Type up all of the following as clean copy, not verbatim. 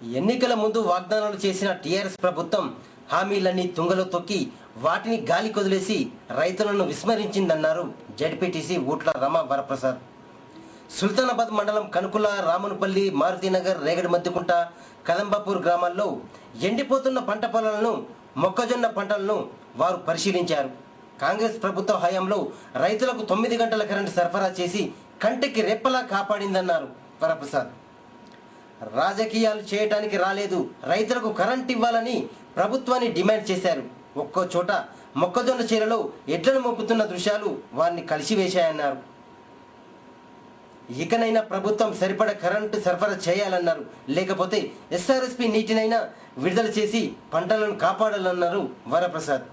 ఎన్నికల ముందు వాగ్దానాలు చేసిన టీఆర్ఎస్ ప్రభుత్వం హామీలన్నీ తుంగలో తొక్కి వాటిని గాలి కొదిలేసి రైతులను విస్మరించిందన్నారు జడ్పీటీసీ ఊట్ల రమ వరప్రసాద్. సుల్తానాబాద్ మండలం కనుకుల, రామన్పల్లి, మారుతినగర్, రేగడి మద్దుకుంట, కదంబాపూర్ గ్రామాల్లో ఎండిపోతున్న పంట పొలాలను, మొక్కజొన్న పంటలను వారు పరిశీలించారు. కాంగ్రెస్ ప్రభుత్వ హయాంలో రైతులకు 9 గంటల కరెంటు సరఫరా చేసి కంటికి రెప్పలా కాపాడిందన్నారు వరప్రసాద్. రాజకీయాలు చేయటానికి రాలేదు, రైతులకు కరెంట్ ఇవ్వాలని ప్రభుత్వాన్ని డిమాండ్ చేశారు. ఒక్కో చోట మొక్కజొన్న చేలలో ఎడ్లను మోపుతున్న దృశ్యాలు వారిని కలిసివేశాయన్నారు. ఇకనైనా ప్రభుత్వం సరిపడ కరెంటు సరఫరా చేయాలన్నారు. లేకపోతే ఎస్ఆర్ఎస్పీ నీటినైనా విడుదల చేసి పంటలను కాపాడాలన్నారు వరప్రసాద్.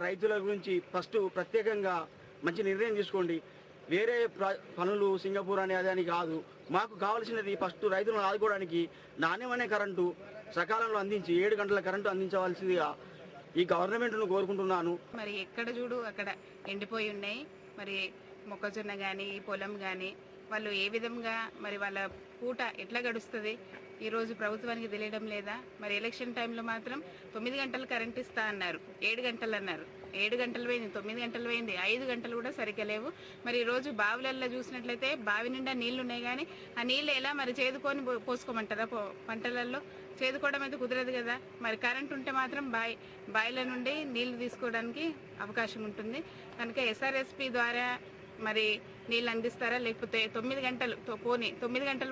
రైతుల గురించి ఫస్ట్ ప్రత్యేకంగా మంచి నిర్ణయం తీసుకోండి. వేరే పనులు సింగపూర్ అని అదని కాదు, మాకు కావాల్సినది ఫస్ట్ రైతులను ఆదుకోవడానికి నాణ్యమైన కరెంటు సకాలంలో అందించి 7 గంటల కరెంటు అందించవలసిందిగా ఈ గవర్నమెంట్ను కోరుకుంటున్నాను. మరి ఎక్కడ చూడు అక్కడ ఎండిపోయి ఉన్నాయి. మరి మొక్కజొన్న కానీ పొలం కానీ వాళ్ళు ఏ విధంగా మరి వాళ్ళ పూట ఎట్లా గడుస్తుంది ఈరోజు ప్రభుత్వానికి తెలియడం లేదా? మరి ఎలక్షన్ టైంలో మాత్రం 9 గంటలు కరెంట్ ఇస్తా అన్నారు, 7 గంటలు అన్నారు. 7 గంటలు పోయింది, 9 గంటలు పోయింది, 5 గంటలు కూడా సరిగ్గా లేవు. మరి ఈరోజు బావులల్లో చూసినట్లయితే బావి నిండా నీళ్లు ఉన్నాయి, కానీ ఆ నీళ్ళు ఎలా మరి చేదుకొని పోసుకోమంటారా? పంటలలో చేదుకోవడం అయితే కుదరదు కదా. మరి కరెంట్ ఉంటే మాత్రం బావిల నుండి నీళ్లు తీసుకోవడానికి అవకాశం ఉంటుంది. కనుక ఎస్ఆర్ఎస్పీ ద్వారా మరి నీళ్ళు అందిస్తారా, లేకపోతే 9 గంటలు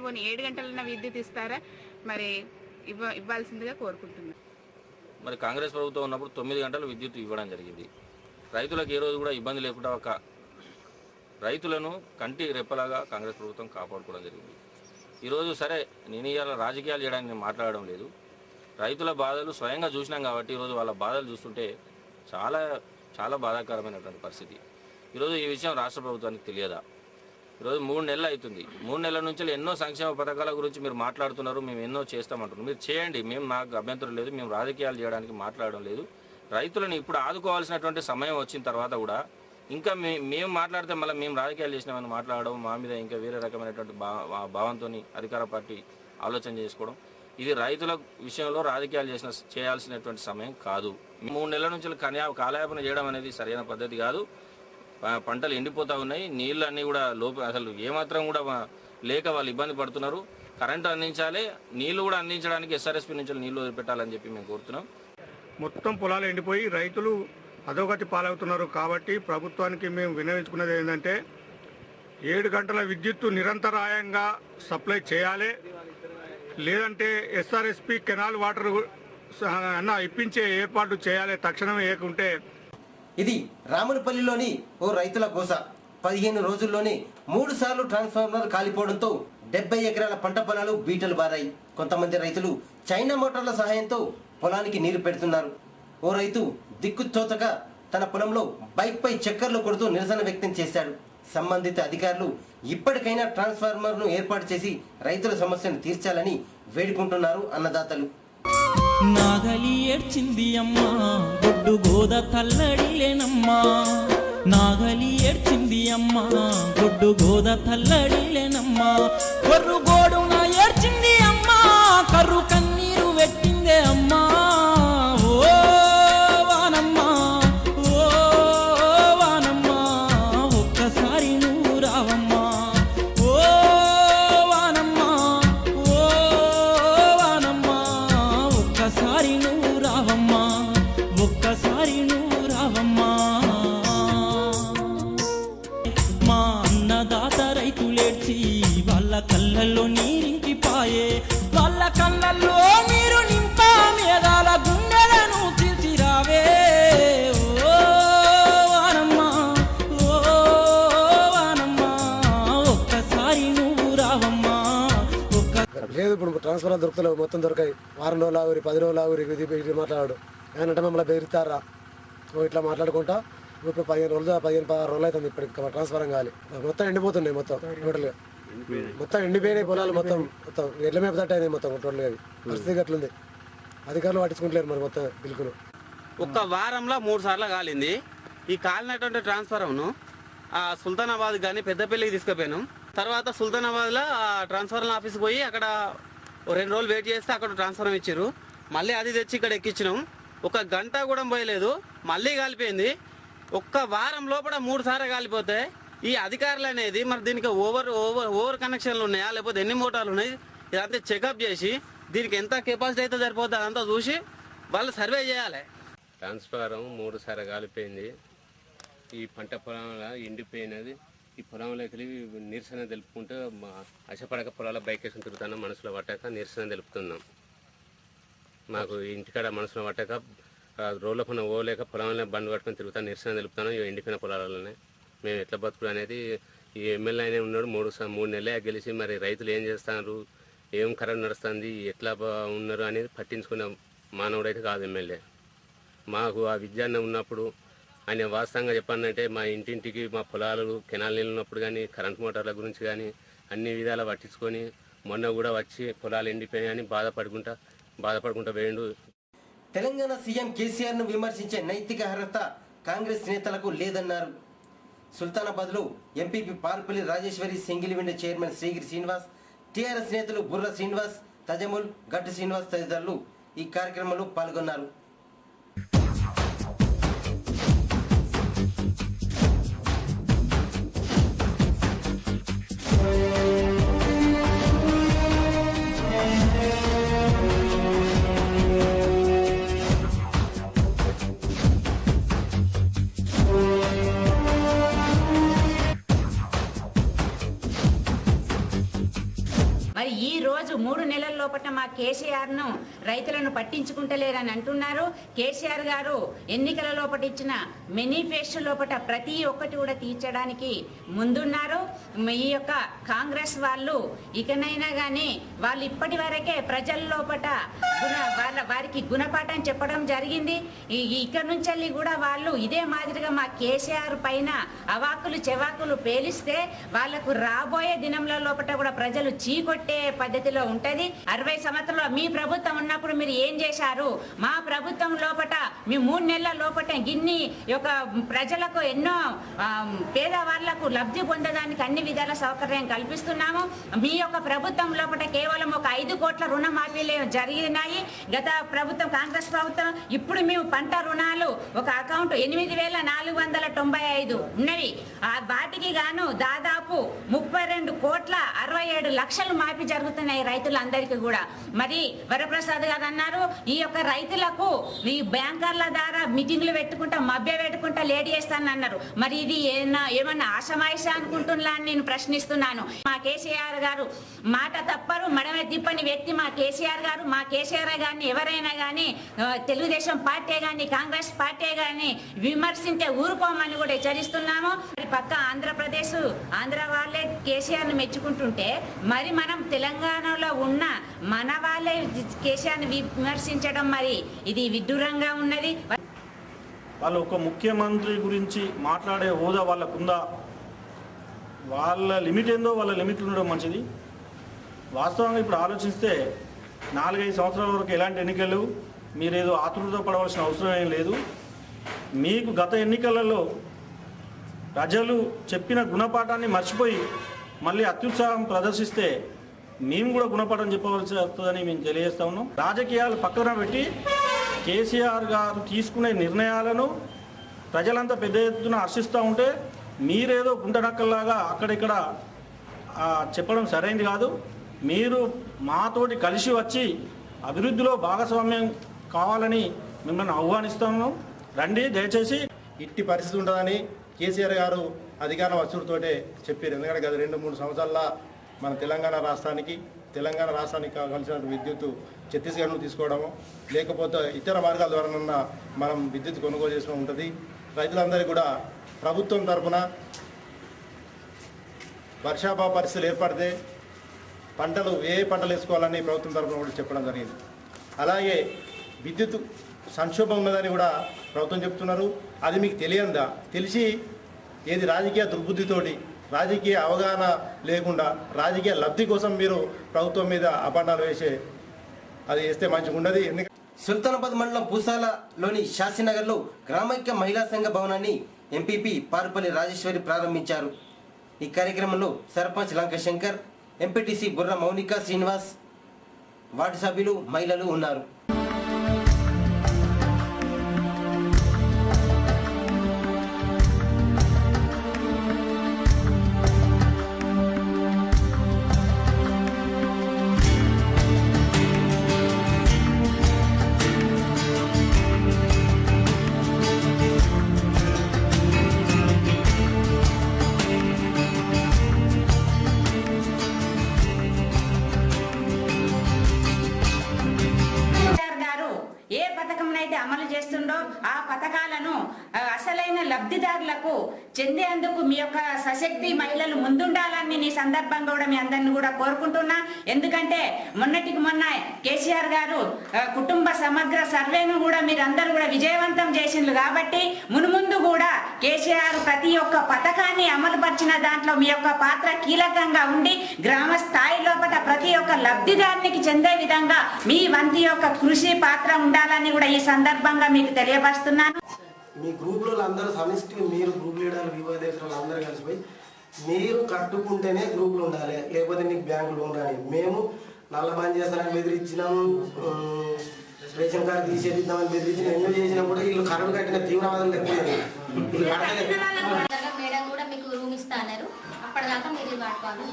పోని 7 గంటలన్న విద్యుత్ ఇస్తారా? మరి ఇవ్వాల్సిందిగా కోరుకుంటున్నాను. మరి కాంగ్రెస్ ప్రభుత్వం ఉన్నప్పుడు 9 గంటలు విద్యుత్ ఇవ్వడం జరిగింది. రైతులకు ఏ రోజు కూడా ఇబ్బంది లేకుండా రైతులను కంటి రెప్పలాగా కాంగ్రెస్ ప్రభుత్వం కాపాడుకోవడం జరిగింది. ఈరోజు సరే, నేను ఇవాళ రాజకీయాలు చేయడానికి నేను మాట్లాడడం లేదు. రైతుల బాధలు స్వయంగా చూసినాం కాబట్టి ఈరోజు వాళ్ళ బాధలు చూస్తుంటే చాలా చాలా బాధాకరమైనటువంటి పరిస్థితి. ఈరోజు ఈ విషయం రాష్ట్ర ప్రభుత్వానికి తెలియదా? ఈరోజు 3 నెలలు అవుతుంది. 3 నెలల నుంచి ఎన్నో సంక్షేమ పథకాల గురించి మీరు మాట్లాడుతున్నారు, మేము ఎన్నో చేస్తామంటున్నారు. మీరు చేయండి, మేము నాకు అభ్యంతరం లేదు, మేము రాజకీయాలు చేయడానికి మాట్లాడడం లేదు. రైతులను ఇప్పుడు ఆదుకోవాల్సినటువంటి సమయం వచ్చిన తర్వాత కూడా ఇంకా మేము మాట్లాడితే మళ్ళీ మేము రాజకీయాలు చేసినామని మాట్లాడడం, మా మీద ఇంకా వేరే రకమైనటువంటి భావంతో అధికార పార్టీ ఆలోచన చేసుకోవడం, ఇది రైతుల విషయంలో రాజకీయాలు చేయాల్సినటువంటి సమయం కాదు. 3 నెలల నుంచి కాలయాపన చేయడం అనేది సరైన పద్ధతి కాదు. పంటలు ఎండిపోతూ ఉన్నాయి, నీళ్ళు అన్నీ కూడా అసలు ఏమాత్రం కూడా లేక వాళ్ళు ఇబ్బంది పడుతున్నారు. కరెంటు అందించాలి, నీళ్లు కూడా అందించడానికి ఎస్ఆర్ఎస్పీ నుంచి నీళ్లు వదిలిపెట్టాలని చెప్పి మేము కోరుతున్నాం. మొత్తం పొలాలు ఎండిపోయి రైతులు అధోగతి పాలవుతున్నారు. కాబట్టి ప్రభుత్వానికి మేము విన్నవించుకున్నది ఏంటంటే 7 గంటల విద్యుత్తు నిరంతరాయంగా సప్లై చేయాలి. లేదంటే ఎస్ఆర్ఎస్పీ కెనాల్ వాటర్ అన్న ఇప్పించే ఏర్పాట్లు చేయాలి తక్షణమే. ఏకుంటే ఇది రామన్పల్లిలోని ఓ రైతుల గోస. 15 రోజుల్లోనే 3 సార్లు ట్రాన్స్ఫార్మర్ కాలిపోవడంతో 70 ఎకరాల పంట పొలాలు బీటలు బారాయి. కొంతమంది రైతులు చైనా మోటార్ల సహాయంతో పొలానికి నీరు పెడుతున్నారు. ఓ రైతు దిక్కు తోచక తన పొలంలో బైక్పై చక్కర్లు కొడుతూ నిరసన వ్యక్తం చేశాడు. సంబంధిత అధికారులు ఇప్పటికైనా ట్రాన్స్ఫార్మర్ను ఏర్పాటు చేసి రైతుల సమస్యను తీర్చాలని వేడుకుంటున్నారు అన్నదాతలు. నాగలి ఏడ్చింది అమ్మా, గొడ్డు గోద తల్లడిలేనమ్మా. నాగలి ఏడ్చింది అమ్మా, గొడ్డు గోద తల్లడిలేనమ్మా. కొర్రు గోడున ఏడ్చింది అమ్మా, కర్రు కన్నీరు పెట్టిందే అమ్మా. ఓ వానమ్మా, ఓ వానమ్మా, ఒక్కసారి నువ్వు రావమ్మా. ఓ వానమ్మా, ఓ వానమ్మా, ఒక్కసారి నువ్వు రావమ్మా. ట్రాన్స్ఫర్లు దొరుకుతలేవు, మొత్తం దొరకాయి. వారం రోజులు ఆగురి, 10 రోజులు ఆగురి, ఇది మాట్లాడు ఏమంటే మమ్మల్ని బెదిరిస్తారా ఇట్లా మాట్లాడుకుంటా. ఇప్పుడు 15-16 రోజులు అవుతుంది ఇప్పటికి ట్రాన్స్ఫర్ కావాలి. మొత్తం ఎండిపోతున్నాయి, మొత్తం టోటల్గా మొత్తం ఎండిపోయినాయి పొలాలు, మొత్తం ఎడ్ల మేపతట్టు అయినాయి మొత్తం టోటల్గా. అది పరిస్థితి అట్లుంది. అధికారులు పట్టించుకుంటలేరు మరి మొత్తం బిల్కులు. ఒక్క వారంలో 3 సార్లు కాలింది. ఈ కాలినటువంటి ట్రాన్స్ఫారంను సుల్తానాబాద్ కానీ పెద్దపల్లికి తీసుకుపోయాను. తర్వాత సుల్తానాబాద్లో ట్రాన్స్ఫారం ఆఫీస్కి పోయి అక్కడ 2 రోజులు వెయిట్ చేస్తే అక్కడ ట్రాన్స్ఫారం ఇచ్చారు. మళ్ళీ అది తెచ్చి ఇక్కడ ఎక్కించినాం. 1 గంట కూడా పోయలేదు, మళ్ళీ కాలిపోయింది. ఒక్క వారం లోపల 3 సార్లు కాలిపోతే ఈ అధికారులు అనేది మరి దీనికి ఓవర్ కనెక్షన్లు ఉన్నాయా లేకపోతే ఎన్ని మోటార్లు ఉన్నాయి ఇదంతా చెకప్ చేసి దీనికి ఎంత కెపాసిటీ అయితే సరిపోతుంది అదంతా చూసి వాళ్ళు సర్వే చేయాలి. ట్రాన్స్ఫారం 3 సార్లు కాలిపోయింది. ఈ పంట పొలంలో ఎండిపోయినది. ఈ పొలంలోకి నిరసన తెలుపుకుంటూ అశపడక పొలాల బైక్ వేసుకుని తిరుగుతున్నాం. మనసులో పట్టాక నిరసన తెలుపుతున్నాం. మాకు ఇంటికాడ మనసులో పట్టాక రోడ్ల పైన పోలేక పొలంలో బండి పట్టుకొని తిరుగుతాను, నిరసన తెలుపుతున్నాం. ఎండిపోయిన పొలాలలోనే మేము ఎట్లా బతుకుడు అనేది ఈ ఎమ్మెల్యే అయినా ఉన్నాడు. 3 నెలలే గెలిచి మరి రైతులు ఏం చేస్తున్నారు, ఏం కరెంట్ నడుస్తుంది, ఎట్లా ఉన్నారు అనేది పట్టించుకునే మానవుడైతే కాదు ఎమ్మెల్యే. మాకు ఆ విద్యాన్ని ఉన్నప్పుడు ఆయన వాస్తవంగా చెప్పానంటే మా ఇంటింటికి మా పొలాలు కెనాల్ నీళ్ళు ఉన్నప్పుడు కానీ కరెంట్ మోటార్ల గురించి కానీ అన్ని విధాలా పట్టించుకొని మొన్న కూడా వచ్చి పొలాలు ఎండిపోయాయని బాధపడుకుంటూ వేయండు. తెలంగాణ సీఎం కేసీఆర్ ను విమర్శించే నైతిక అర్హత కాంగ్రెస్ నేతలకు లేదన్నారు. సుల్తానాబాద్ లో MPP Palpalli Rajeshwari, single window chairman Srigiri Srinivas, TRS నేతలు బుర్ర శ్రీనివాస్, తజముల్, గట్టు శ్రీనివాస్ తదితరులు ఈ కార్యక్రమంలో పాల్గొన్నారు. మరి ఈ రోజు 3 నెలల లోపల మా కేసీఆర్ ను రైతులను పట్టించుకుంటలేరని అంటున్నారు. కేసీఆర్ గారు ఎన్నికల లోపల ఇచ్చిన మేనిఫెస్టో లోపల ప్రతి ఒక్కటి కూడా తీర్చడానికి ముందున్నారు. ఈ యొక్క కాంగ్రెస్ వాళ్ళు ఇకనైనా కానీ వాళ్ళు ఇప్పటి వరకే ప్రజల లోపల వారికి గుణపాఠం చెప్పడం జరిగింది. ఇక్కడ నుంచి కూడా వాళ్ళు ఇదే మాదిరిగా మా కేసీఆర్ పైన అవాకులు చెవాకులు పేలిస్తే వాళ్లకు రాబోయే దినంల లోపల కూడా ప్రజలు చీకొట్టే పద్ధతిలో ఉంటది. 60 సంవత్సరాలు మీ ప్రభుత్వం ఉన్నప్పుడు మీరు ఏం చేశారు? మా ప్రభుత్వం లోపట మీ 3 నెలల లోపట గిన్ని యొక్క ప్రజలకు ఎన్నో పేదవాళ్లకు లబ్ధి పొందడానికి అన్ని విధాల సౌకర్యం కల్పిస్తున్నాము. మీ యొక్క ప్రభుత్వం లోపట కేవలం ఒక 5 కోట్ల రుణమాఫీలే జరిగినాయి. గత ప్రభుత్వం కాంగ్రెస్ ప్రభుత్వం ఇప్పుడు మేము పంట రుణాలు ఒక అకౌంట్ 8,495 ఉన్నవి. వాటికి గాను దాదాపు 32 కోట్ల 67 లక్షలు మాఫీ జరుగుతున్నాయి రైతులందరికీ కూడా. మరి వరప్రసాద్ గారు అన్నారు ఈ యొక్క రైతులకు ఈ బ్యాంకర్ల ద్వారా మీటింగ్లు పెట్టుకుంటా మభ్య పెట్టుకుంటా లేట్ చేస్తానన్నారు. మరి ఇది ఏమన్నా ఆశమాయిష అనుకుంటున్నా అని నేను ప్రశ్నిస్తున్నాను. మా కేసీఆర్ గారు మాట తప్పరు, మడమే తిప్పని వ్యక్తి మా కేసీఆర్ గారు. మా కేసీఆర్ గారిని ఎవరైనా కానీ తెలుగుదేశం పార్టీ కానీ కాంగ్రెస్ పార్టీ కానీ విమర్శించే ఊరుకోమని కూడా హెచ్చరిస్తున్నాము. పక్క ఆంధ్రప్రదేశ్ ఆంధ్ర వాళ్ళే కేసీఆర్ ని మెచ్చుకుంటుంటే మరి మనం తెలంగాణలో ఉన్న మన వాళ్ళే కేసీఆర్ని విమర్శించడం మరి ఇది విడ్డూరంగా ఉన్నది. వాళ్ళు ఒక ముఖ్యమంత్రి గురించి మాట్లాడే హోదా వాళ్ళకుందా? వాళ్ళ లిమిట్ ఏందో వాళ్ళ లిమిట్లు ఉండడం మంచిది. వాస్తవంగా ఇప్పుడు ఆలోచిస్తే 4-5 సంవత్సరాల వరకు ఎలాంటి ఎన్నికలు మీరేదో ఆతృత పడవలసిన అవసరం ఏం లేదు. మీకు గత ఎన్నికలలో ప్రజలు చెప్పిన గుణపాఠాన్ని మర్చిపోయి మళ్ళీ అత్యుత్సాహం ప్రదర్శిస్తే మేము కూడా గుణపాఠం చెప్పవలసి వస్తుందని మేము తెలియజేస్తా ఉన్నాం. రాజకీయాలు పక్కన పెట్టి కేసీఆర్ గారు తీసుకునే నిర్ణయాలను ప్రజలంతా పెద్ద ఎత్తున హర్షిస్తూ ఉంటే మీరేదో గుంటనక్కల్లాగా అక్కడిక్కడ చెప్పడం సరైనది కాదు. మీరు మాతోటి కలిసి వచ్చి అభివృద్ధిలో భాగస్వామ్యం కావాలని మిమ్మల్ని ఆహ్వానిస్తున్నాం. రండి దయచేసి. ఇట్టి పరిస్థితి ఉంటుందని కేసీఆర్ గారు అధికారం వచ్చుడితోటే చెప్పారు. ఎందుకంటే గత 2-3 సంవత్సరాల మన తెలంగాణ రాష్ట్రానికి కావాల్సిన విద్యుత్ ఛత్తీస్గఢ్ తీసుకోవడము లేకపోతే ఇతర మార్గాల ద్వారా మనం విద్యుత్ కొనుగోలు చేసిన ఉంటుంది. రైతులందరికీ కూడా ప్రభుత్వం తరఫున వర్షాభావ పరిస్థితులు ఏర్పడితే పంటలు ఏ పంటలు వేసుకోవాలని ప్రభుత్వం తరఫున కూడా చెప్పడం జరిగింది. అలాగే విద్యుత్ సంక్షోభం ఉన్నదని కూడా ప్రభుత్వం చెప్తున్నారు. అది మీకు తెలియందా? తెలిసి ఏది రాజకీయ దుర్బుద్ధితోటి, రాజకీయ అవగాహన లేకుండా రాజకీయ లబ్ధి కోసం మీరు ప్రభుత్వం మీద అపాండాలు అది వేస్తే మంచిగా ఉండదు. సుల్తానాబాద్ మండలం పూసాలలోని శాస్త్రీనగర్లో గ్రామైక్య మహిళా సంఘ భవనాన్ని ఎంపీపీ పారుపల్లి రాజేశ్వరి ప్రారంభించారు. ఈ కార్యక్రమంలో సర్పంచ్ లంకశంకర్, ఎంపీటీసీ బుర్ర మౌనిక శ్రీనివాస్, వార్డు సభ్యులు, మహిళలు ఉన్నారు. అమలు చేస్తుండో ఆ పథకాలను అసలైన లబ్ధిదారులకు చెందేందుకు మీ యొక్క సశక్తి మహిళలు ముందుండాలని ఈ సందర్భంగా కూడా మీ అందరిని కూడా కోరుకుంటున్నా. ఎందుకంటే మొన్నటికి మొన్న కేసీఆర్ గారు కుటుంబ సమగ్ర సర్వేను కూడా మీరందరూ కూడా విజయవంతం చేసిండ్రు. కాబట్టి మున్ముందు కూడా కేసీఆర్ ప్రతి ఒక్క పథకాన్ని అమలుపరిచిన దాంట్లో మీ యొక్క పాత్ర కీలకంగా ఉండి గ్రామ స్థాయి లోపల ప్రతి ఒక్క లబ్ధిదారునికి చెందే విధంగా మీ వంతి యొక్క కృషి పాత్ర ఉండాలని కూడా ఈ సందర్భంగా మీకు తెలియపరుస్తున్నాను. మీ గ్రూప్లో అందరూ సమిష్టిగా మీరు గ్రూప్ లీడర్లు, వివోదేశాలు అందరూ కలిసిపోయి మీరు కట్టుకుంటేనే గ్రూపులు ఉండాలి, లేకపోతే మీకు బ్యాంకు లోన్ రాని. మేము నల్ల బంద్ చేస్తానని బెదిరించినాం, రేషన్ కార్డు తీసేద్దామని బెదిరించిన, ఎన్నో చేసినా కూడా వీళ్ళు కరెంట్ కట్టిన తీవ్రవాదులు ఎక్కువ. మేడం కూడా మీకు రూమ్ ఇస్తాన్నారు, అప్పటిదాకా మీరు వాడుకోవాలి.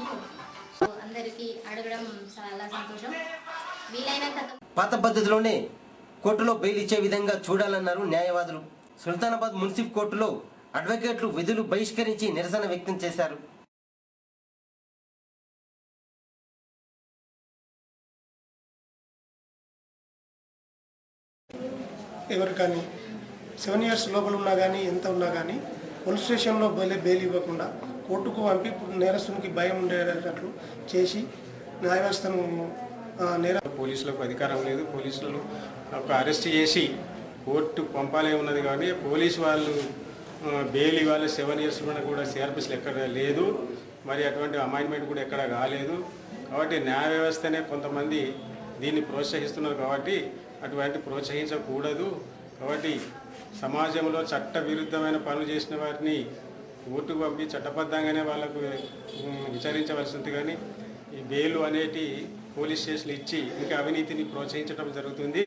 అందరికీ అడగడం చాలా సంతోషం. వీలైనంత పాత పద్ధతిలోనే కోర్టులో బెయిల్ ఇచ్చే విధంగా చూడాలన్నారు న్యాయవాదులు. సుల్తానాబాద్ మున్సిపల్ కోర్టులో అడ్వకేట్లు విధులు బహిష్కరించి నిరసన వ్యక్తం చేశారు. ఎవరికని 7 years లోపల ఉన్నా కానీ ఎంత ఉన్నా కానీ పోలీస్ స్టేషన్లో బెయిల్ ఇవ్వకుండా కోర్టుకు పంపి నేరస్తునికి భయం ఉండేటట్లు చేసి న్యాయ వ్యవస్థను పోలీసులకు అధికారం లేదు. పోలీసులను ఒక అరెస్ట్ చేసి కోర్టు పంపాలే ఉన్నది. కానీ పోలీసు వాళ్ళు బెయిల్ ఇవ్వాలి 7 years కూడా సిఆర్పిస్లు ఎక్కడ లేదు, మరి అటువంటి అమైన్మెంట్ కూడా ఎక్కడ కాలేదు. కాబట్టి న్యాయ వ్యవస్థనే కొంతమంది దీన్ని ప్రోత్సహిస్తున్నారు. కాబట్టి అటువంటి ప్రోత్సహించకూడదు. కాబట్టి సమాజంలో చట్ట విరుద్ధమైన పనులు చేసిన వారిని కోర్టుకు పంపి చట్టబద్ధంగానే వాళ్ళకు విచారించవలసి ఉంది. కానీ ఈ బెయిల్ అనేటి పోలీస్ స్టేషన్లు ఇచ్చి ఇంకా అవినీతిని ప్రోత్సహించడం జరుగుతుంది.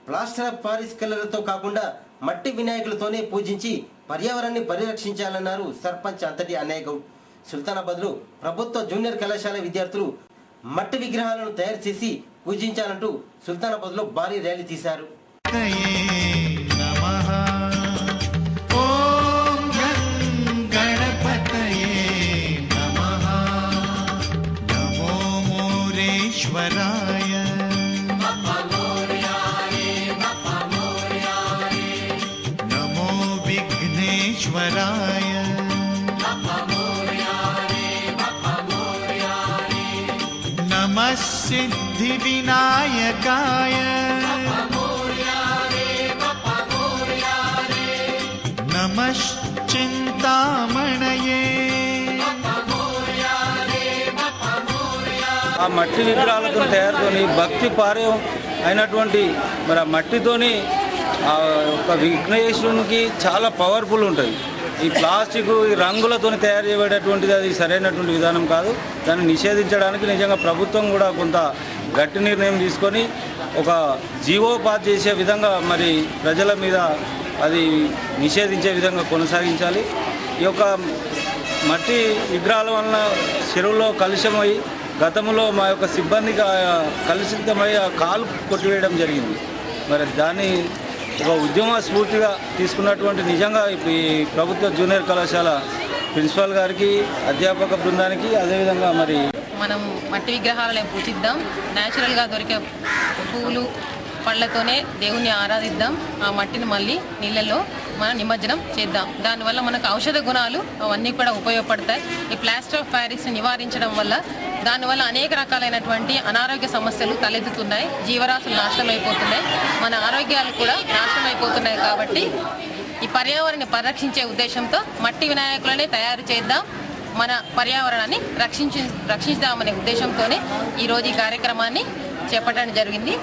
ప్లాస్టర్ ఆఫ్ పారిస్ కలర్లతో కాకుండా మట్టి వినాయకులతోనే పూజించి పర్యావరణాన్ని పరిరక్షించాలన్నారు సర్పంచ్ అంతటి అన్నయ్య గౌడ్. సుల్తానాబాద్లో ప్రభుత్వ జూనియర్ కళాశాల విద్యార్థులు మట్టి విగ్రహాలను తయారు చేసి పూజించాలంటూ సుల్తానాబాద్లో భారీ ర్యాలీ తీశారు. नमो विघ्नेश्वराय नमः सिद्धिविनायकाय नमः चिंतामणये. ఆ మట్టి విగ్రహాలతో తయారుతోని భక్తి పార్యం అయినటువంటి మరి ఆ మట్టితోని ఒక విఘ్నేశ్వరునికి చాలా పవర్ఫుల్ ఉంటుంది. ఈ ప్లాస్టిక్ ఈ రంగులతో తయారు చేయబడేటువంటిది అది సరైనటువంటి విధానం కాదు. దాన్ని నిషేధించడానికి నిజంగా ప్రభుత్వం కూడా కొంత గట్టి నిర్ణయం తీసుకొని ఒక జీవో పాస్ చేసే విధంగా మరి ప్రజల మీద అది నిషేధించే విధంగా కొనసాగించాలి. ఈ యొక్క మట్టి విగ్రహాల వలన చెరువులో కలుషమై గతంలో మా యొక్క సిబ్బంది కలుషితమై కాలు కొట్టివేయడం జరిగింది. మరి దాన్ని ఒక ఉద్యమ స్ఫూర్తిగా తీసుకున్నటువంటి నిజంగా ఈ ప్రభుత్వ జూనియర్ కళాశాల ప్రిన్సిపాల్ గారికి, అధ్యాపక బృందానికి, అదేవిధంగా మరి మనం మట్టి విగ్రహాలను పూజిద్దాం. న్యాచురల్గా దొరికే పువ్వులు పళ్ళతోనే దేవుణ్ణి ఆరాధిద్దాం. ఆ మట్టిని మళ్ళీ నీళ్ళల్లో మనం నిమజ్జనం చేద్దాం. దానివల్ల మనకు ఔషధ గుణాలు అవన్నీ కూడా ఉపయోగపడతాయి. ఈ ప్లాస్టర్ ఆఫ్ ప్యారిస్ని నివారించడం వల్ల దానివల్ల అనేక రకాలైనటువంటి అనారోగ్య సమస్యలు తలెత్తుతున్నాయి. జీవరాశులు నాశనం అయిపోతున్నాయి, మన ఆరోగ్యాలు కూడా నాశనం అయిపోతున్నాయి. కాబట్టి ఈ పర్యావరణాన్ని పరిరక్షించే ఉద్దేశంతో మట్టి వినాయకులనే తయారు చేద్దాం, మన పర్యావరణాన్ని రక్షించుదామనే ఉద్దేశంతోనే ఈరోజు ఈ కార్యక్రమాన్ని చేపట్టడం జరిగింది.